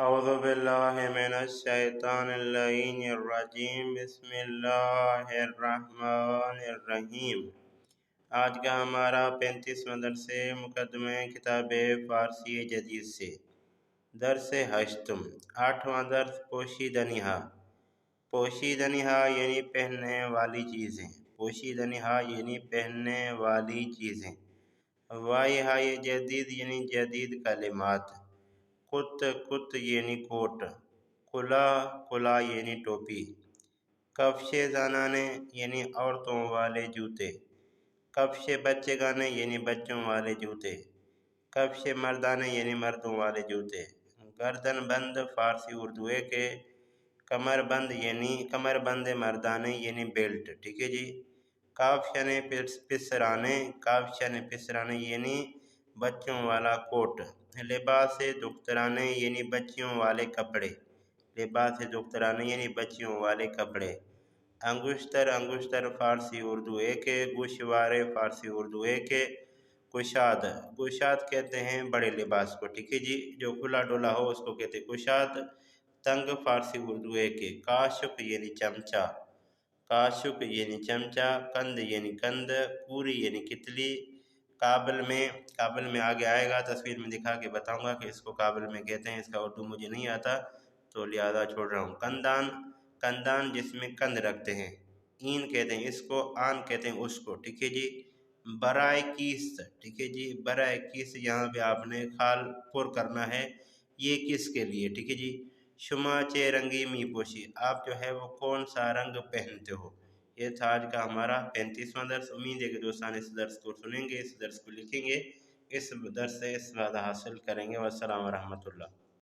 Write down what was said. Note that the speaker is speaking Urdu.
اعوذ باللہ من الشیطان اللعین الرجیم بسم اللہ الرحمن الرحیم۔ آج کا ہمارا 35واں درس مقدمہ کتاب فارسی جدید سے درس ہشتم 8واں درس پوشیدہ نہا۔ پوشیدہ نہا یعنی پہننے والی چیزیں، پوشیدہ نہا یعنی پہننے والی چیزیں۔ وائہا جدید یعنی جدید کلمات۔ کت کت یعنی کوٹ، کلا کلا یعنی ٹوپی۔ کفش زنانے یعنی عورتوں والے جوتے، کفش بچے گانے یعنی بچوں والے جوتے، کفش مردانے یعنی مردوں والے جوتے۔ گردن بند فارسی اردو ہے کہ کمر بند یعنی کمر بند مردانے یعنی بیلٹ، ٹھیک ہے جی۔ کافشن پسرانے، کافشن پسرانے یعنی بچوں والا کوٹ۔ لباس دخترانے یعنی بچیوں والے کپڑے، لباس دخترانے یعنی بچیوں والے کپڑے۔ انگشتر، انگشتر فارسی اردو ایک ہے، گوشوارے فارسی اردو ایک ہے۔ کشاد، کشاد کہتے ہیں بڑے لباس کو، ٹھیک ہے جی، جو کھلا ڈولا ہو اس کو کہتے ہیں کشاد۔ تنگ فارسی اردو ایک ہے۔ کاشک یعنی چمچہ، کاشک یعنی چمچہ۔ کند یعنی کند، پوری یعنی کتلی۔ کابل میں آگے آئے گا، تصویر میں دکھا کے بتاؤں گا کہ اس کو کابل میں کہتے ہیں، اس کا اردو مجھے نہیں آتا تو لہذا چھوڑ رہا ہوں۔ کندان، کندان جس میں کند رکھتے ہیں، این کہتے ہیں اس کو، آن کہتے ہیں اس کو، ٹھیک ہے جی۔ برائے کیس، ٹھیک ہے جی، برائے کیس یہاں پہ آپ نے خال پر کرنا ہے، یہ کس کے لیے، ٹھیک ہے جی۔ شما چے رنگی می پوشی، آپ جو ہے وہ کون سا رنگ پہنتے ہو۔ یہ تھا آج کا ہمارا 35واں درس۔ امید ہے کہ دوستان اس درس کو سنیں گے، اس درس کو لکھیں گے، اس درس سے استفادہ حاصل کریں گے۔ والسلام ورحمۃ اللہ۔